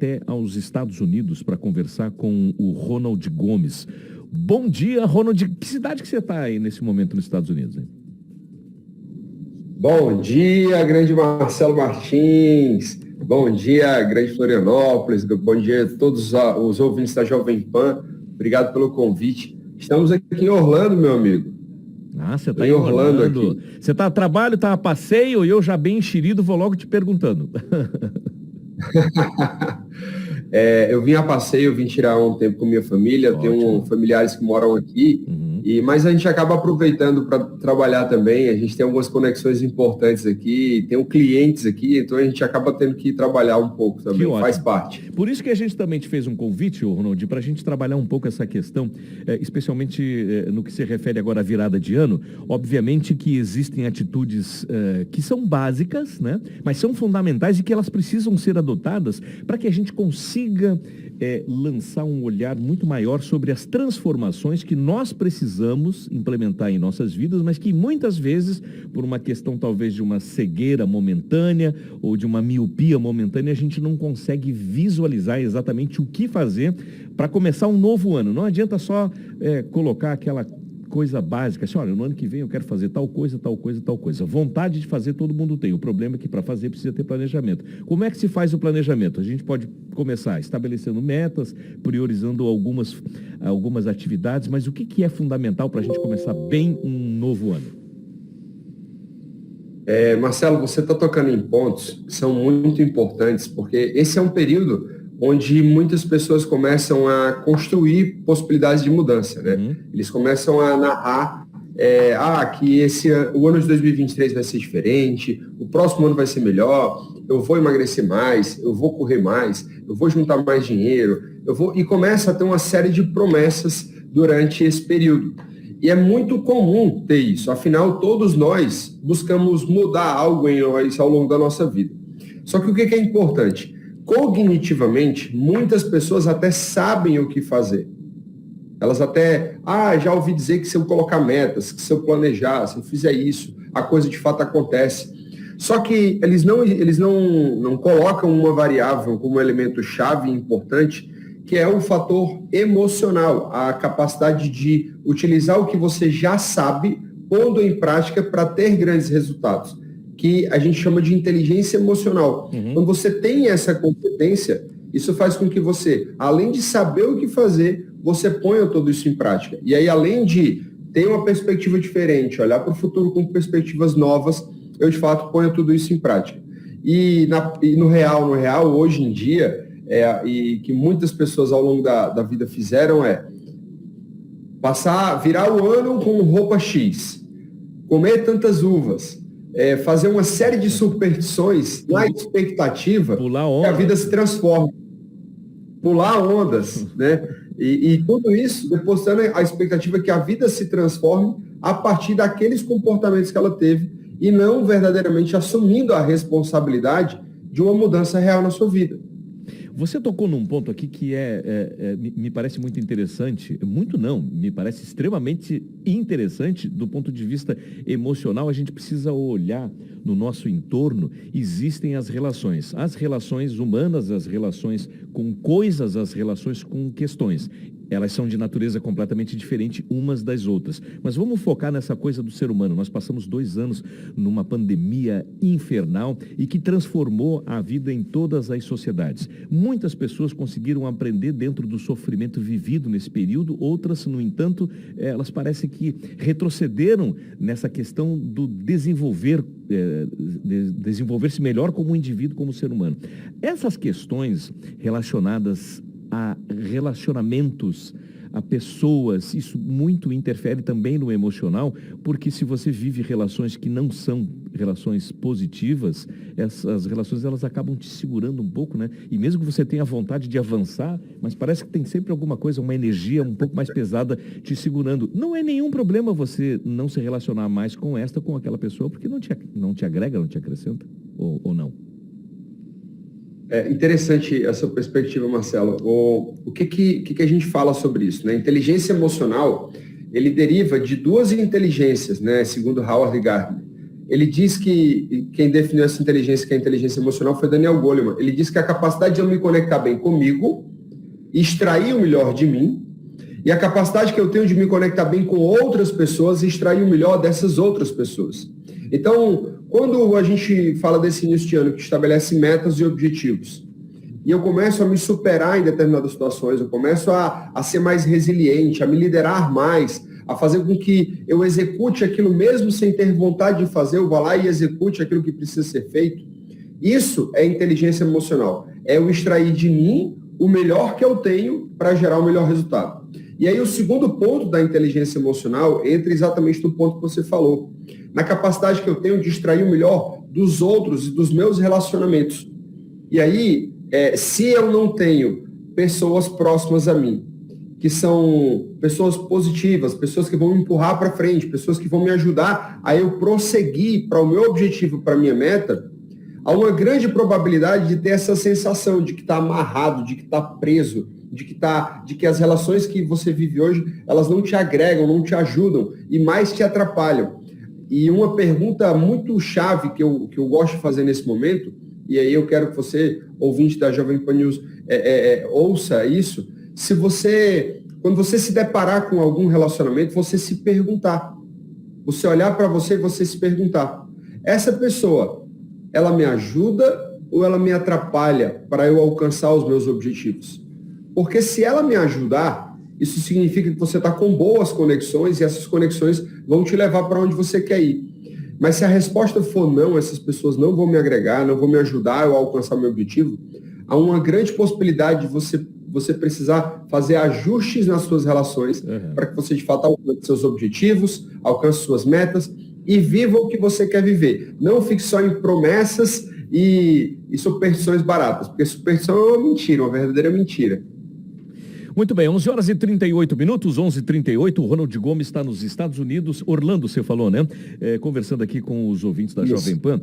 até aos Estados Unidos para conversar com o Ronald Gomes. Bom dia, Ronald. Que cidade que você está aí nesse momento nos Estados Unidos, hein? Bom dia, grande Marcelo Martins. Bom dia, grande Florianópolis. Bom dia a todos os ouvintes da Jovem Pan. Obrigado pelo convite. Estamos aqui em Orlando, meu amigo. Ah, você está em Orlando aqui. Você está a trabalho, está a passeio, e eu já bem enxerido vou logo te perguntando. Eu vim a passeio, eu vim tirar um tempo com minha família. Ótimo. Tenho familiares que moram aqui. Mas a gente acaba aproveitando para trabalhar também. A gente tem algumas conexões importantes aqui, tem clientes aqui, então a gente acaba tendo que trabalhar um pouco também, faz parte. Por isso que a gente também te fez um convite, Ronald, para a gente trabalhar um pouco essa questão, especialmente no que se refere agora à virada de ano. Obviamente que existem atitudes que são básicas, né? Mas são fundamentais e que elas precisam ser adotadas para que a gente consiga lançar um olhar muito maior sobre as transformações que nós precisamos implementar em nossas vidas, mas que muitas vezes, por uma questão talvez de uma cegueira momentânea ou de uma miopia momentânea, a gente não consegue visualizar exatamente o que fazer para começar um novo ano. Não adianta só colocar aquela coisa básica, assim, olha, no ano que vem eu quero fazer tal coisa, tal coisa, tal coisa. Vontade de fazer todo mundo tem. O problema é que para fazer precisa ter planejamento. Como é que se faz o planejamento? A gente pode começar estabelecendo metas, priorizando algumas atividades, mas o que é fundamental para a gente começar bem um novo ano? Marcelo, você está tocando em pontos que são muito importantes, porque esse é um período onde muitas pessoas começam a construir possibilidades de mudança, né? Eles começam a narrar que o ano de 2023 vai ser diferente, o próximo ano vai ser melhor, eu vou emagrecer mais, eu vou correr mais, eu vou juntar mais dinheiro, e começa a ter uma série de promessas durante esse período. E é muito comum ter isso, afinal, todos nós buscamos mudar algo em nós ao longo da nossa vida. Só que o que é importante? Cognitivamente, muitas pessoas até sabem o que fazer. Elas até, já ouvi dizer que se eu colocar metas, que se eu planejar, se eu fizer isso, a coisa de fato acontece. Só que eles não colocam uma variável como um elemento chave importante, que é o fator emocional, a capacidade de utilizar o que você já sabe, pondo em prática para ter grandes resultados, que a gente chama de inteligência emocional. Quando você tem essa competência, isso faz com que você, além de saber o que fazer, você ponha tudo isso em prática. E aí, além de ter uma perspectiva diferente, olhar para o futuro com perspectivas novas, eu, de fato, ponho tudo isso em prática. E no real, hoje em dia, e que muitas pessoas ao longo da vida fizeram virar o ano com roupa X, comer tantas uvas, fazer uma série de superstições na expectativa que a vida se transforme. Pular ondas, né? E tudo isso depositando a expectativa que a vida se transforme a partir daqueles comportamentos que ela teve e não verdadeiramente assumindo a responsabilidade de uma mudança real na sua vida. Você tocou num ponto aqui que me parece muito interessante, me parece extremamente interessante do ponto de vista emocional. A gente precisa olhar no nosso entorno, existem as relações humanas, as relações com coisas, as relações com questões. Elas são de natureza completamente diferente umas das outras. Mas vamos focar nessa coisa do ser humano. Nós passamos 2 anos numa pandemia infernal e que transformou a vida em todas as sociedades. Muitas pessoas conseguiram aprender dentro do sofrimento vivido nesse período, outras, no entanto, elas parecem que retrocederam nessa questão do desenvolver-se melhor como indivíduo, como ser humano. Essas questões relacionadas a relacionamentos, a pessoas, isso muito interfere também no emocional, porque se você vive relações que não são relações positivas, essas relações elas acabam te segurando um pouco, né? E mesmo que você tenha vontade de avançar, mas parece que tem sempre alguma coisa, uma energia um pouco mais pesada te segurando. Não é nenhum problema você não se relacionar mais com aquela pessoa, porque não te agrega, não te acrescenta, ou não? É interessante essa perspectiva, Marcelo. O que a gente fala sobre isso, né? Inteligência emocional, ele deriva de 2 inteligências, né? Segundo Howard Gardner. ele diz que quem definiu essa inteligência, que é a inteligência emocional, foi Daniel Goleman. Ele diz que a capacidade de eu me conectar bem comigo, extrair o melhor de mim, e a capacidade que eu tenho de me conectar bem com outras pessoas e extrair o melhor dessas outras pessoas. Então, quando a gente fala desse início de ano que estabelece metas e objetivos, e eu começo a me superar em determinadas situações, eu começo a ser mais resiliente, a me liderar mais, a fazer com que eu execute aquilo mesmo sem ter vontade de fazer, eu vá lá e execute aquilo que precisa ser feito. Isso é inteligência emocional. É eu extrair de mim o melhor que eu tenho para gerar o melhor resultado. E aí o segundo ponto da inteligência emocional entra exatamente no ponto que você falou, na capacidade que eu tenho de extrair o melhor dos outros e dos meus relacionamentos. E aí, se eu não tenho pessoas próximas a mim, que são pessoas positivas, pessoas que vão me empurrar para frente, pessoas que vão me ajudar a eu prosseguir para o meu objetivo, para a minha meta, há uma grande probabilidade de ter essa sensação de que está amarrado, de que está preso, de que as relações que você vive hoje, elas não te agregam, não te ajudam e mais te atrapalham. E uma pergunta muito chave que eu gosto de fazer nesse momento, e aí eu quero que você, ouvinte da Jovem Pan News, ouça isso. Quando você se deparar com algum relacionamento, você se perguntar. Você olhar para você e você se perguntar. Essa pessoa, ela me ajuda ou ela me atrapalha para eu alcançar os meus objetivos? Porque se ela me ajudar, isso significa que você está com boas conexões e essas conexões vão te levar para onde você quer ir. Mas se a resposta for não, essas pessoas não vão me agregar, não vão me ajudar a alcançar o meu objetivo, há uma grande possibilidade de você precisar fazer ajustes nas suas relações para que você, de fato, alcance seus objetivos, alcance suas metas e viva o que você quer viver. Não fique só em promessas e superstições baratas, porque superstição é uma mentira, uma verdadeira mentira. Muito bem, 11 horas e 38 minutos, 11h38, o Ronald Gomes está nos Estados Unidos, Orlando, você falou, né? Conversando aqui com os ouvintes da Jovem Pan.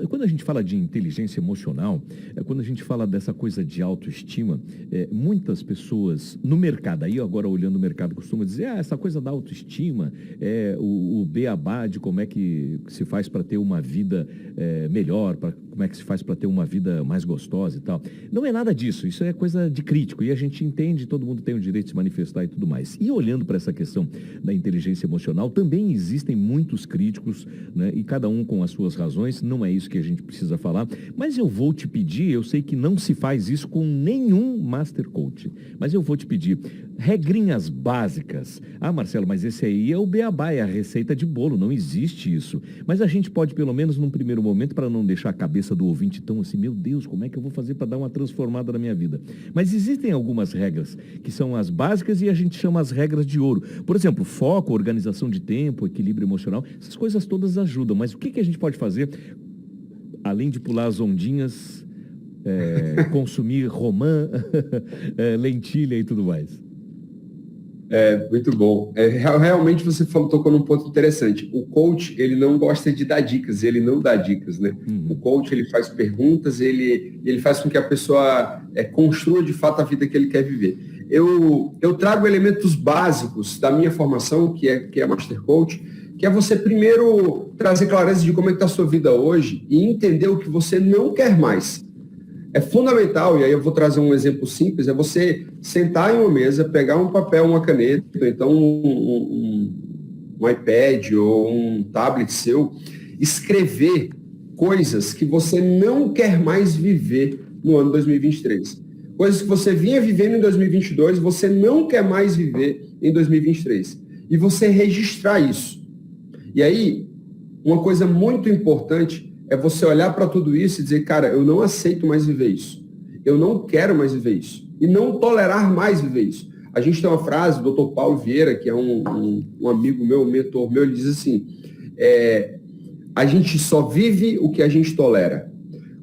Quando a gente fala de inteligência emocional, quando a gente fala dessa coisa de autoestima, muitas pessoas no mercado, aí agora olhando o mercado, costumam dizer, essa coisa da autoestima, o beabá de como é que se faz para ter uma vida melhor, como é que se faz para ter uma vida mais gostosa e tal. Não é nada disso, isso é coisa de crítico, e a gente entende, todo mundo tem o direito de se manifestar e tudo mais. E olhando para essa questão da inteligência emocional, também existem muitos críticos, né? E cada um com as suas razões, não é isso que a gente precisa falar, mas eu vou te pedir, eu sei que não se faz isso com nenhum Master Coach, mas eu vou te pedir regrinhas básicas. Marcelo, mas esse aí é o beabá, é a receita de bolo, não existe isso. Mas a gente pode, pelo menos num primeiro momento, para não deixar a cabeça do ouvinte tão assim, meu Deus, como é que eu vou fazer para dar uma transformada na minha vida? Mas existem algumas regras que são as básicas e a gente chama as regras de ouro. Por exemplo, foco, organização de tempo, equilíbrio emocional, essas coisas todas ajudam. Mas o que a gente pode fazer, além de pular as ondinhas, consumir romã, lentilha e tudo mais? Muito bom. Realmente você tocou num ponto interessante. O coach, ele não gosta de dar dicas, ele não dá dicas, né? O coach, ele faz perguntas, ele faz com que a pessoa construa de fato a vida que ele quer viver. Eu trago elementos básicos da minha formação, que é Master Coach, que é você primeiro trazer clareza de como é que está a sua vida hoje e entender o que você não quer mais. É fundamental, e aí eu vou trazer um exemplo simples, é você sentar em uma mesa, pegar um papel, uma caneta, ou então um iPad ou um tablet seu, escrever coisas que você não quer mais viver no ano 2023. Coisas que você vinha vivendo em 2022, você não quer mais viver em 2023. E você registrar isso. E aí, uma coisa muito importante é você olhar para tudo isso e dizer, cara, eu não aceito mais viver isso. Eu não quero mais viver isso. E não tolerar mais viver isso. A gente tem uma frase do Dr. Paulo Vieira, que é um amigo meu, um mentor meu, ele diz assim, a gente só vive o que a gente tolera.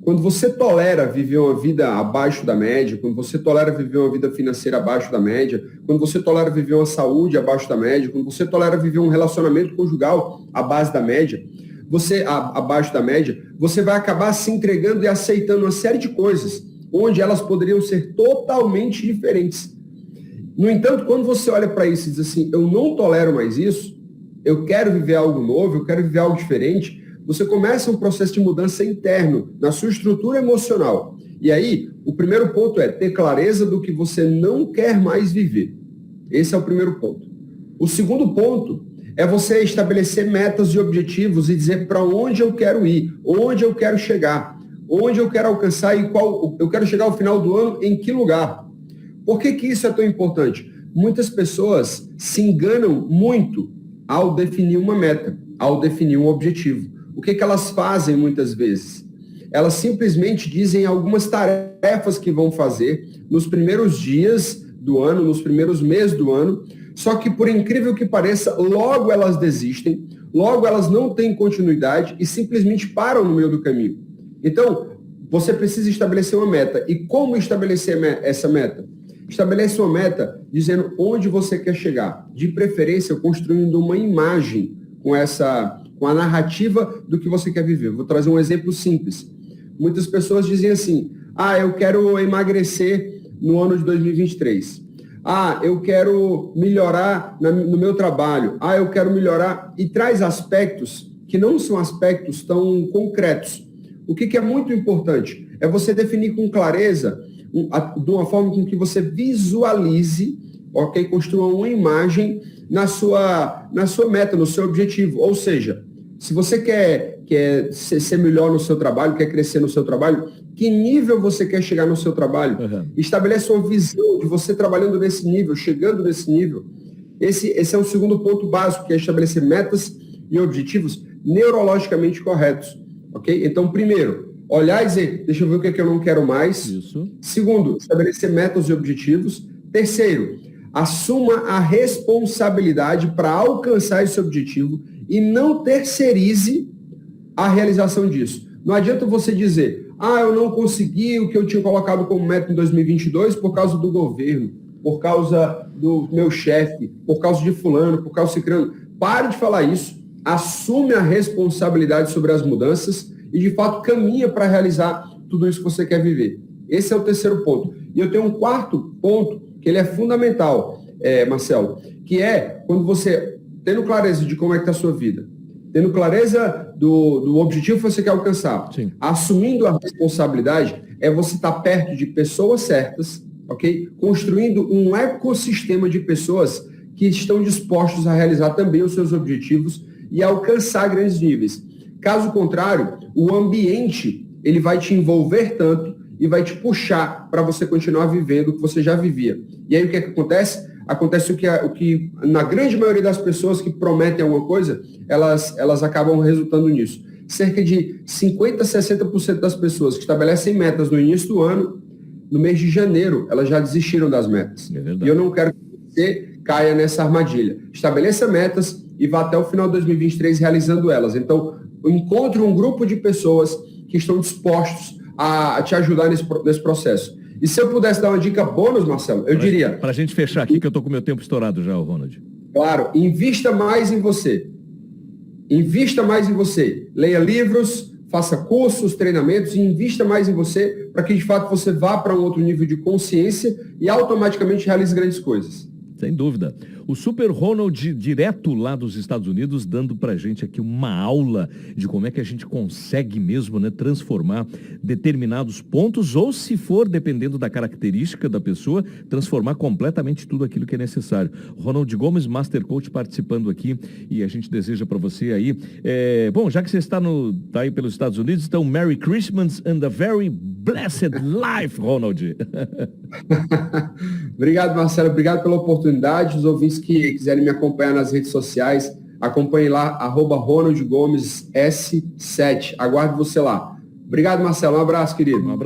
Quando você tolera viver uma vida abaixo da média, quando você tolera viver uma vida financeira abaixo da média, quando você tolera viver uma saúde abaixo da média, quando você tolera viver um relacionamento conjugal abaixo da média, você vai acabar se entregando e aceitando uma série de coisas, onde elas poderiam ser totalmente diferentes. No entanto, quando você olha para isso e diz assim, eu não tolero mais isso, eu quero viver algo novo, eu quero viver algo diferente, você começa um processo de mudança interno na sua estrutura emocional. E aí, o primeiro ponto é ter clareza do que você não quer mais viver. Esse é o primeiro ponto. O segundo ponto é você estabelecer metas e objetivos e dizer para onde eu quero ir, onde eu quero chegar, onde eu quero alcançar e qual eu quero chegar ao final do ano, em que lugar. Por que isso é tão importante? Muitas pessoas se enganam muito ao definir uma meta, ao definir um objetivo. O que elas fazem muitas vezes? Elas simplesmente dizem algumas tarefas que vão fazer nos primeiros dias do ano, nos primeiros meses do ano, só que, por incrível que pareça, logo elas desistem, logo elas não têm continuidade e simplesmente param no meio do caminho. Então, você precisa estabelecer uma meta. E como estabelecer essa meta? Estabelece uma meta dizendo onde você quer chegar. De preferência, construindo uma imagem com a narrativa do que você quer viver. Vou trazer um exemplo simples. Muitas pessoas dizem assim, eu quero emagrecer no ano de 2023. Eu quero melhorar no meu trabalho. Eu quero melhorar. E traz aspectos que não são aspectos tão concretos. O que é muito importante é você definir com clareza, de uma forma com que você visualize, construa uma imagem na sua meta, no seu objetivo. Ou seja, se você quer ser melhor no seu trabalho, quer crescer no seu trabalho, que nível você quer chegar no seu trabalho? Uhum. Estabelece uma visão de você trabalhando nesse nível, chegando nesse nível. Esse é o segundo ponto básico, que é estabelecer metas e objetivos neurologicamente corretos. Ok? Então, primeiro, olhar e dizer, deixa eu ver o que é que eu não quero mais. Isso. Segundo, estabelecer metas e objetivos. Terceiro, assuma a responsabilidade para alcançar esse objetivo e não terceirize a realização disso. Não adianta você dizer, eu não consegui o que eu tinha colocado como meta em 2022 por causa do governo, por causa do meu chefe, por causa de fulano, por causa de cicrano. Pare de falar isso, assume a responsabilidade sobre as mudanças e, de fato, caminha para realizar tudo isso que você quer viver. Esse é o terceiro ponto. E eu tenho um quarto ponto, que ele é fundamental, Marcelo, que é quando você, tendo clareza de como é que está a sua vida, tendo clareza do objetivo que você quer alcançar, sim, assumindo a responsabilidade, é você estar perto de pessoas certas, ok? Construindo um ecossistema de pessoas que estão dispostos a realizar também os seus objetivos e alcançar grandes níveis. Caso contrário, o ambiente ele vai te envolver tanto e vai te puxar para você continuar vivendo o que você já vivia. E aí o que é que acontece? Acontece o que na grande maioria das pessoas que prometem alguma coisa, elas acabam resultando nisso. Cerca de 50%, 60% das pessoas que estabelecem metas no início do ano, no mês de janeiro, elas já desistiram das metas. E eu não quero que você caia nessa armadilha. Estabeleça metas e vá até o final de 2023 realizando elas. Então, encontre um grupo de pessoas que estão dispostos a te ajudar nesse processo. E se eu pudesse dar uma dica bônus, Marcelo, eu diria... Para a gente fechar aqui, que eu estou com o meu tempo estourado já, Ronald. Claro, invista mais em você. Invista mais em você. Leia livros, faça cursos, treinamentos e invista mais em você para que, de fato, você vá para um outro nível de consciência e automaticamente realize grandes coisas. Sem dúvida. O Super Ronald, direto lá dos Estados Unidos, dando pra gente aqui uma aula de como é que a gente consegue mesmo, né, transformar determinados pontos, ou se for, dependendo da característica da pessoa, transformar completamente tudo aquilo que é necessário. Ronald Gomes, Master Coach, participando aqui, e a gente deseja para você aí. Bom, já que você está aí pelos Estados Unidos, então Merry Christmas and a very blessed life, Ronald. Obrigado, Marcelo. Obrigado pela oportunidade. Os ouvintes que quiserem me acompanhar nas redes sociais, acompanhem lá, @RonaldGomesS7. Aguardo você lá. Obrigado, Marcelo. Um abraço, querido. Um abraço.